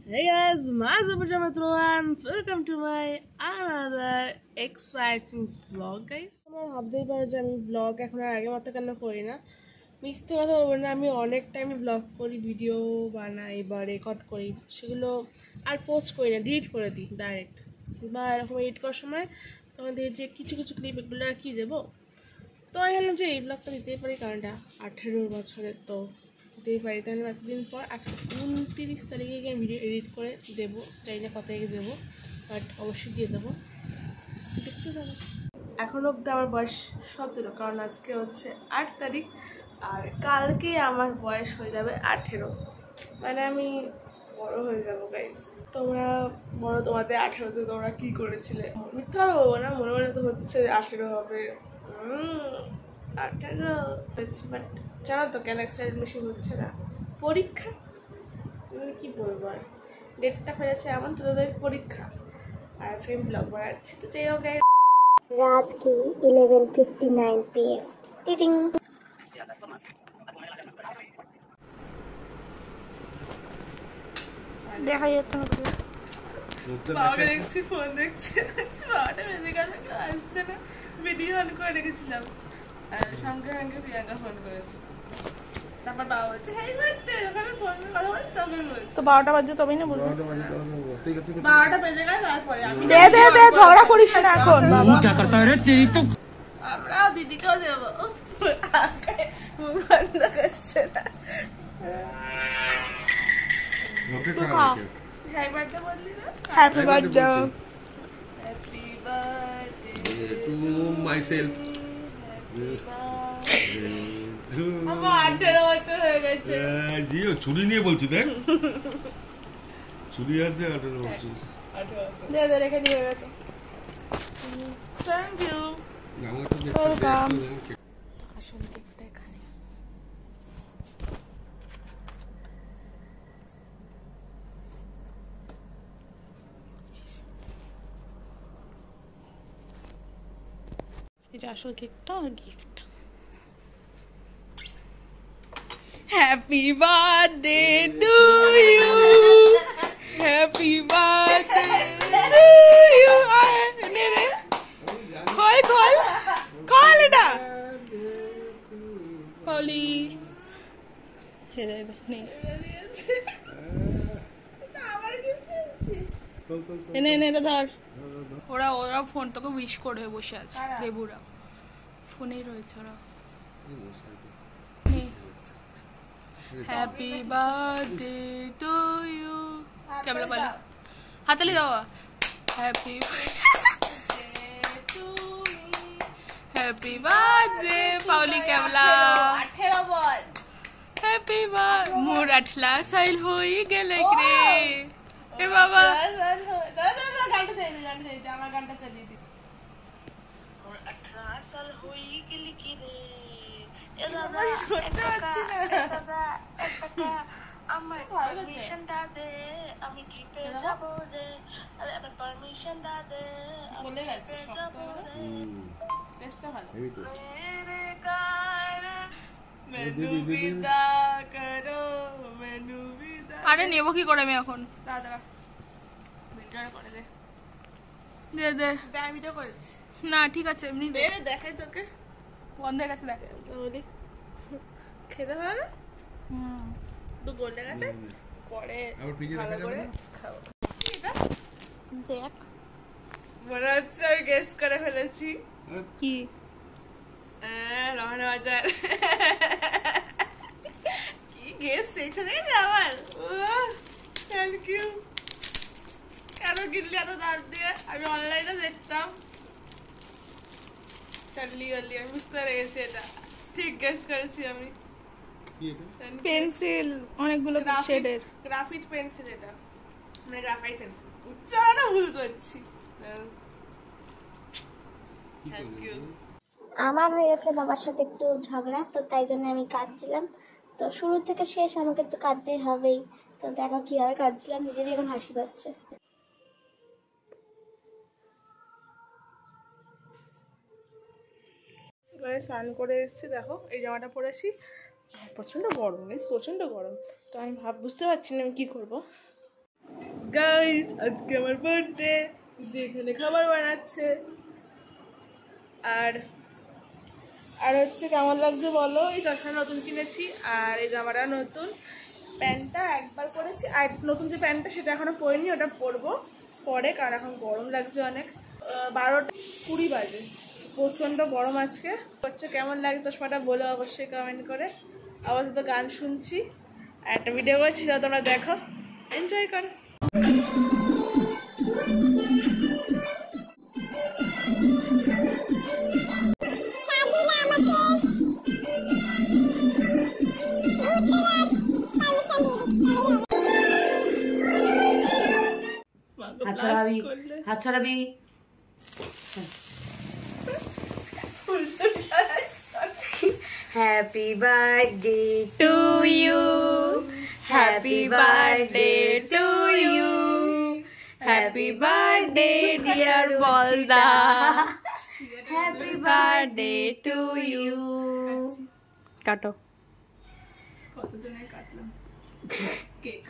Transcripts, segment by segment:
Hey guys, what's up everyone? Welcome to my another exciting vlog guys. আমার ভাবতেই পারো যে আমি ব্লগ এখন আর আগের মতো কেন করি না। মিথ্যে কথা বলবো না, আমি অনেক টাইমে ব্লগ করি, ভিডিও বানাই বা রেকর্ড করি, সেগুলো আর পোস্ট করি না, ডিলিট করে দিই ডাইরেক্ট। বা এরকম এডিট করার সময় তখন দেখি যে কিছু কিছু ক্লিপ এগুলো আর কি দেবো। তো আমি ভাবলাম যে এই ব্লগটা দিতেই পারি, কারণ এটা 18 বছরের, তো দিতেই পারি। তাহলে এতদিন পর আজকে 29 তারিখে গিয়ে ভিডিও এডিট করে দেবো, জানি না কত তারিখে দেবো, বাট অবশ্যই দিয়ে দেবো, দেখতে যাবো। এখন অব্দি আমার বয়স 17, কারণ আজকে হচ্ছে 8 তারিখ আর কালকে আমার বয়স হয়ে যাবে 18। মানে আমি বড় হয়ে যাবো গাইস। তোমরা বলো তোমাদের 18তে তোমরা কি করেছিলে? মিথ্যা কথা বলবো না, মনে মনে তো হচ্ছে 18 হবে, 18। বাট জানো তো কেন এক্সাইটেড বেশি হচ্ছে না? পরীক্ষা, মানে কি বলবো আর, ডেটটা ফেলেছে এমন, তো তোদের পরীক্ষা আর আজকে আমি ব্লগ বানাচ্ছি। তো যাই হোক, रात की 11:59 PM। टिटिंग। দেখা যাচ্ছে না, বাবাকে দেখছি, ফোন দেখছি, 12টা বেজে গেল, আসছে না। ভিডিও অন করে রেখেছিলাম, সঙ্গে সঙ্গে প্রিয়াঙ্কা ফোন করেছে। তারপর বাবা বলছে হেই করতে, ওখানে ফোন কথা বলছি, তখন বলছি তো 12টা বাজে তবেই না বলবো। 12টা বেজে গেছে, তারপরে আমি দে দে দে, ঝগড়া করিস না এখন বাবা। আমরাও দিদিকেও দেবো, মুখ বন্ধ করছে না। হ্যাপি বার্থডে বললি না? Happy birthday. Happy birthday to myself. আমার 18 বছর হয়ে গেছে। জিও ছুরি নিয়ে বলছি, দেখ ছুরি হাতে 18 বছর। 18 বছর। দে দে, রেখে দিয়ে গেছে। Thank you. আমাকে তো দেখতে Welcome. আসল দিকটা এখানে। এই যে আসল কেকটা আর gift. Happy birthday to you, happy birthday to you. নে রে, খোল খোল খোল এটা। পলি হে দে দে, নে এনে এনে এটা ধর। ওরা ওরা ফোন তোকে উইশ করে বসে আছে, দেবুরা ফোনেই রয়েছে ওরা। হ্যাপি বার্থডে টু ইউ, কেমন বলো, হাতালি দাও। হ্যাপি হ্যাপি বার্থডে পাউলি, কেমলা 18 বল। হ্যাপি বার্থ মোর 18 সাইল হই গেলে রে এ বাবা। গানটা চাইছে, আমার গানটা চালিয়ে দিই। 18 সাল হই গেলি কি রে, এ দাদা করতে পারছি না। আমার পারমিশন দে, আমি জিতে যাব যে, আরে আমার পারমিশন দে, বলে গেছে সব টেস্টটা ভালো। মেরে গায় মেনু বিদা করো, মেনু বিদা। আরে নেবো কি করে আমি এখন? দাদা ভিডিও করে দে, দে দে। আমি ভিডিও করেছি না ঠিক আছে, এমনি দে। দেখাই তোকে, বন্ধ হয়ে গেছে দেখ। বলি খেতে ভালো না, তো গোল্ডেন আছে পরে ভালো করে খাবো। দেখ মনে হচ্ছে আমি গেস করে ফেলেছি। কি রহনা বাজার। কি গেস সেটা নেই আমার। Thank you. কেন কিনলি এত দাম দিয়ে? আমি অনলাইনে দেখতাম, চাল্লি গল্লি, আমি বুঝতে পেরে গেছি এটা ঠিক গেস করেছি আমি। পেন্সিল অনেকগুলো শেডের, গ্রাফিট পেন্সিল, এটা মানে গ্রাফাইট পেন্সিল। উচ্চারণটা ভুল করছি। Thank you. আমার হয়ে গেছে বাবার সাথে একটু ঝগড়া, তো তাই জন্য আমি কাঁদছিলাম। তো শুরু থেকে শেষ আমাকে তো কাঁদতেই হবেই। তো দেখো কিভাবে কাঁদছিলাম, নিজেরই এখন হাসি পাচ্ছে। এবারে স্নান করে এসেছি, দেখো এই জামাটা পরেছি, প্রচণ্ড গরম, প্রচণ্ড গরম। তো আমি বুঝতে পারছি না আমি কী করবো। গাইস আজকে আমার বার্থডে, এখানে খাবার বানাচ্ছে। আর আর হচ্ছে কেমন লাগছে বলো? এই চশমা নতুন কিনেছি আর এই জামাটা নতুন, প্যান্টটা একবার পরেছি আর নতুন যে প্যান্টটা সেটা এখনো পরিনি, ওটা পরবো পরে, কারণ এখন গরম লাগছে অনেক। 12:20 বাজে, প্রচণ্ড গরম আজকে হচ্ছে। কেমন লাগে চশমাটা বলো অবশ্যই কমেন্ট করে। আবার তো গান শুনছি আর একটা ভিডিও করছিল, তোমরা দেখো, এনজয় করো। হাত ছড়াবি। Happy birthday to you, happy birthday to you, happy birthday dear বলদা, হ্যাপি বার্থডে টু ইউ। কাটো। কতজনে কাটলাম কেক।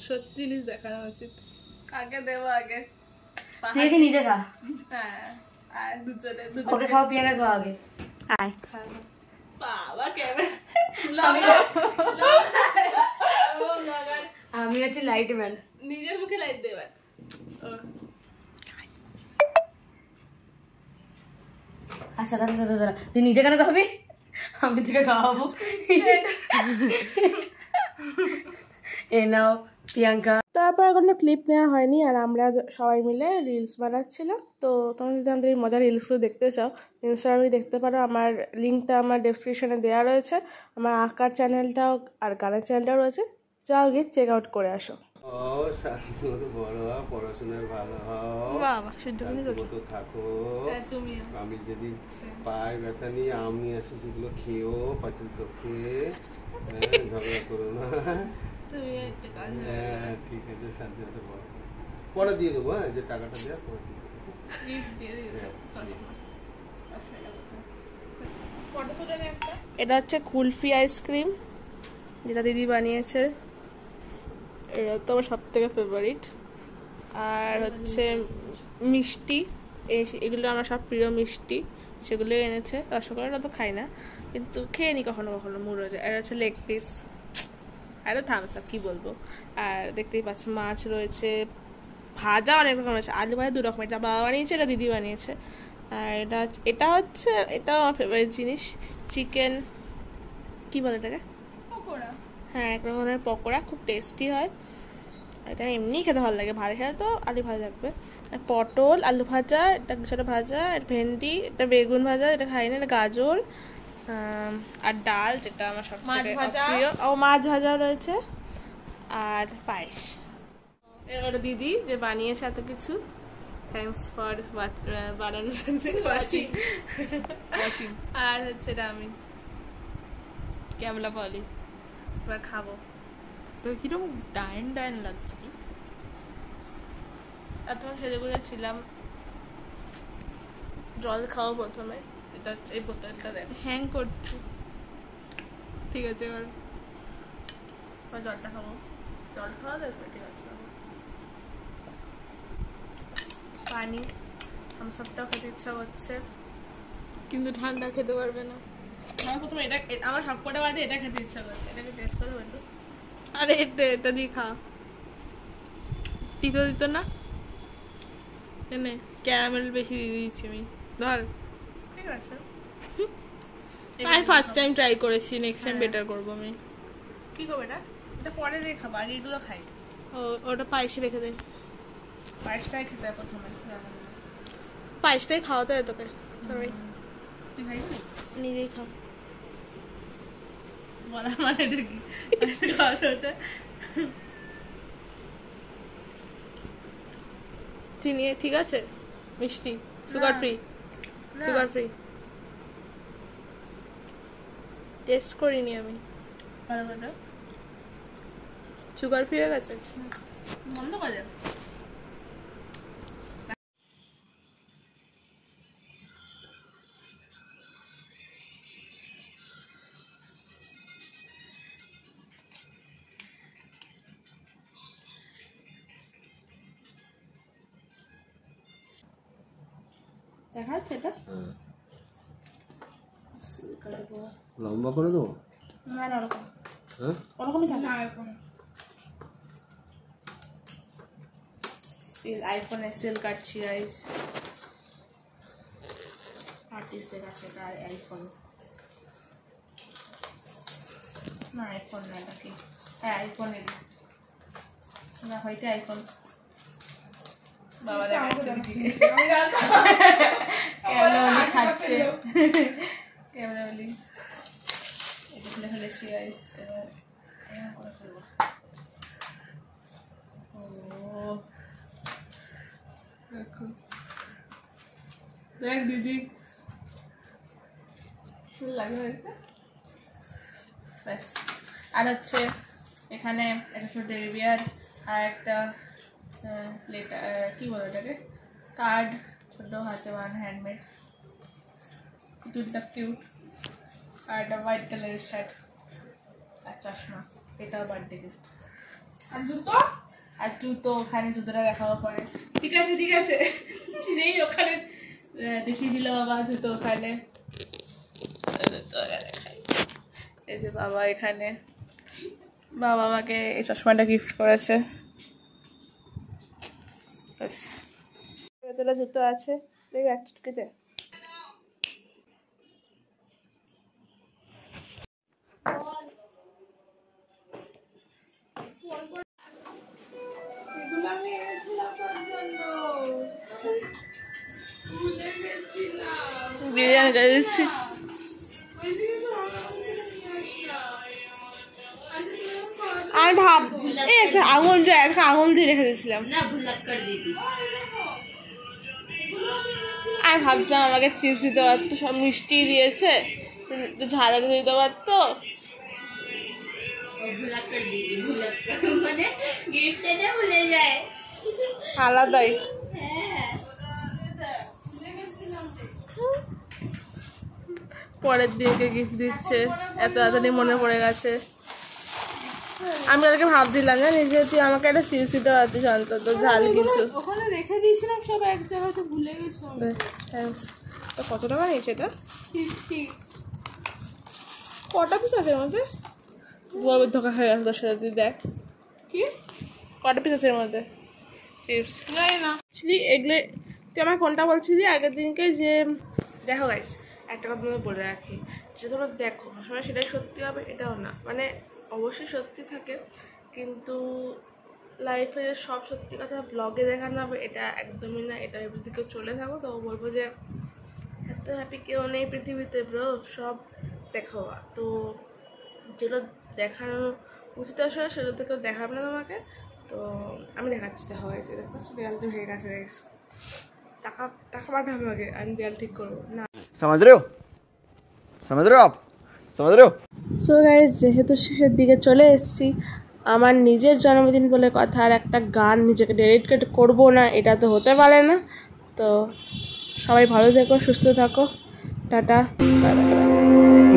সত্যি জিনিস দেখানো উচিত। কাকে দেবো আগে? তুই কি নিজে খা? হ্যাঁ, আর দুজনে ওকে খাও, প্রিয়াঙ্কা খাও আগে। আয়। বাবা ক্যামেরা, আমি হচ্ছে লাইট ম্যান। নিজের মুখে লাইট দেবে। আচ্ছা দাদা দাদা দাদা, তুই নিজে কেন খাবি? আমি তোকে খাওয়াবো। এ নাও প্রিয়াঙ্কা। তারপর কোনো ক্লিপ নেওয়া হয়নি আর আমরা সবাই মিলে রিলস বানাচ্ছিলাম। তো তোমরা যদি আমাদের এই মজার রিলসগুলো দেখতে চাও, ইনস্টাগ্রামে দেখতে পারো। আমার লিঙ্কটা আমার ডেসক্রিপশনে দেওয়া রয়েছে। আমার আঁকার চ্যানেলটাও আর গানের চ্যানেলটাও রয়েছে, যাও গিয়ে চেক আউট করে আসো। ও শান্তি মতো বড় হও, পড়াশোনায় ভালো হও, বাবা শুদ্ধ শান্তি মতো থাকো। আমি যদি পায়ে ব্যথা নিয়ে আম নিয়ে আসি, সেগুলো খেয়েও পাখির পক্ষে, ঝগড়া করো না। হ্যাঁ ঠিক আছে, শান্তি মতো বড় পরে দিয়ে দেবো। হ্যাঁ, যে টাকাটা দেওয়া পরে দিয়ে দেবো। এটা হচ্ছে কুলফি আইসক্রিম, যেটা দিদি বানিয়েছে। এটা তো আমার সব থেকে ফেভারিট। আর হচ্ছে মিষ্টি, এগুলো আমার সব প্রিয় মিষ্টি, সেগুলো এনেছে। রসগোল্লাটা তো খাই না, কিন্তু খেয়ে নি কখনো কখনো, মুড়ো যায়। এটা হচ্ছে লেগ পিস, আরে থামস আপ, কী বলবো। আর দেখতেই পাচ্ছ মাছ রয়েছে, ভাজা অনেক রকম আছে, আলু ভাজা 2 রকম। এটা বাবা বানিয়েছে, এটা দিদি বানিয়েছে। আর এটা হচ্ছে এটাও আমার ফেভারিট জিনিস, চিকেন, কী বলে এটাকে, পকোড়া। হ্যাঁ এক রকমের পকোড়া, খুব টেস্টি হয়। এটা এমনি খেতে ভালো লাগে, ভালো খেলে তো আলু ভাজা থাকবে। পটল আলু ভাজা, এটা কিছুটা ভাজা, এটা ভেন্ডি, এটা বেগুন ভাজা, এটা খাই না, এটা গাজর, আর ডাল, যেটা আমার সব থেকে প্রিয়। ও মাছ ভাজাও রয়েছে, আর পায়েস। এটা দিদি যে বানিয়েছে এত কিছু, থ্যাংকস ফর বানানোর জন্য, ওয়াচিং। আর হচ্ছে এটা আমি ক্যাবলা পালি। এবার খাবো। তো কিরকম ডাইন ডাইন লাগছে কি? আর তোমার সেজে বুঝেছিলাম। জল খাও প্রথমে, এটা এই বোতলটা দেখ, হ্যাং করছে। ঠিক আছে, এবার জলটা খাবো। জল খাওয়া দেখবে, ঠিক আছে। পানি, থামসআপটাও খেতে ইচ্ছা করছে, কিন্তু ঠান্ডা খেতে পারবে না। আমার প্রথমে এটা, আমার সবকটা বাদে এটা খেতে ইচ্ছা করছে। এটাকে টেস্ট করে বলবো। আরে এটা দিয়ে খা। টিতো দিত না, এনে ক্যারামেল বেশি দিয়ে দিয়েছি আমি। ধর, ঠিক আছে। আমি ফার্স্ট টাইম ট্রাই করেছি, নেক্সট টাইম বেটার করবো আমি। কি করবো এটা? এটা পরে দিয়ে খাবো, আগে এগুলো খাই। ওটা পায়েসে রেখে দে। পায়েসটাই খেতে হয় প্রথমে। পায়েসটাই খাওয়াতে হয় তোকে। সরি, তুই খাইবি? নিজেই খা। বলার মানে এটা কি? খাওয়াতে হতে চিনি ঠিক আছে, মিষ্টি, sugar free, sugar free. Test করিনি আমি, ভালো করে সুগার ফ্রি হয়ে গেছে। বন্ধ করে যাবে। দেখা যাচ্ছে এটা? হ্যাঁ, সিল কাটবো লম্বা করে দেবো। না না ওরকম হ্যাঁ, ওরকমই থাকে সিল। আইফোনে সিল কাটছি গাইস, আর্টিস্টদের কাছে এটা আইফোন না, আইফোন না এটা কি? হ্যাঁ আইফোনের না, হয়তো আইফোন। বাবা দেখাচ্ছে ক্যামেরা খাচ্ছে ক্যামেরা বলি এটা খুলে ফেলেছি গাইস। এবার এরকম করে ফেলবো। ও দেখো, দেখ দিদি লাগে একটা ব্যাস। আর হচ্ছে এখানে একটা ছোট টেডি বিয়ার আর একটা কি বলে ওটাকে, কার্ড, ছোট হাতে বানানো হ্যান্ডমেড, দুটা কিউট, আর একটা হোয়াইট কালারের শার্ট আর চশমা, এটাও বার্থডে গিফট। আর জুতো, আর জুতো ওখানে, জুতোটা দেখাবো পরে। ঠিক আছে ঠিক আছে, নেই ওখানে, দেখিয়ে দিল বাবা জুতো ওখানে। এই যে বাবা এখানে, বাবা আমাকে এই চশমাটা গিফট করেছে। ব্যাস, ভেতরে জুতো আছে, দেখবি এক চুটকিতে। বিরিয়ানি দিয়ে দিচ্ছি। আর ভাব আঙুল দিয়ে একটা আঙুল দিয়ে রেখে দিয়েছিলাম, আর ভাবছিলাম আমাকে চিপস দিতে পারতো, সব মিষ্টি দিয়েছে, ঝাল দিতে পারতো। আলাদাই পরের দিনকে গিফট দিচ্ছে, এত তাড়াতাড়ি মনে পড়ে গেছে। আমি তাদেরকে ভাবছিলাম জানি যে তুই আমাকে একটা চিপস দিতে পারতিস অন্তত, ঝাল কিছু। ওখানে রেখে দিয়েছিলাম সব এক জায়গাতে, ভুলে গেছি। থ্যাংকস। তো কত টাকা নিয়েছে এটা? 50। কটা পিস আছে এর মধ্যে? গোয়াবের ধোকা হয়ে গেছে তোর সাথে, তুই দেখ কি কটা পিস আছে এর মধ্যে চিপস। জানি না। এগুলো তুই আমার কোনটা বলছিলি আগের দিনকে, যে দেখো গাইস একটা কথা তোমাকে বলে রাখি, যে তোমরা দেখো সবাই সেটাই সত্যি হবে এটাও না, মানে অবশ্যই সত্যি থাকে, কিন্তু লাইফে যে সব সত্যি কথা ব্লগে দেখানো হবে এটা একদমই না। এটা যদি কেউ চলে থাকো তো বলবো যে এত হ্যাপি কেউ নেই পৃথিবীতে ব্রো, সব দেখো। তো যেগুলো দেখানো উচিত আসলে সেগুলো তো কেউ দেখাবে না তোমাকে। তো আমি দেখাচ্ছি, দেখা হয়েছে, দেখতে পাচ্ছি দেয়ালটা ভেঙে গেছে গাইস। টাকা টাকা পাঠাবে আমাকে, আমি দেয়াল ঠিক করবো না। समझ रहे हो आप समझ रहे हो। সো গাইস যেহেতু শেষের দিকে চলে এসেছি, আমার নিজের জন্মদিন বলে কথা আর একটা গান নিজেকে ডেডিকেট করবো না, এটা তো হতে পারে না। তো সবাই ভালো থেকো, সুস্থ থাকো, টাটা, বাই বাই বাই।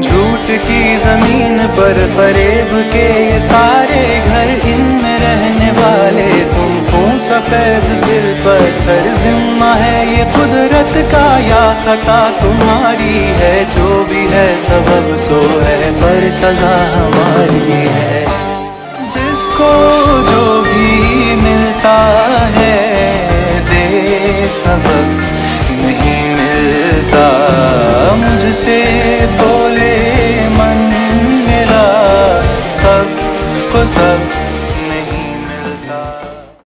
झूठ की जमीन पर फरेब के ये सारे घर, इनमें रहने वाले तुम हो, सफेद दिल पत्थर, जिम्मा है ये कुदरत का या खता तुम्हारी है, जो भी है सबब सो है पर सजा हमारी है। जिसको जो भी मिलता है दे सबक नहीं मिलता, मुझसे बोल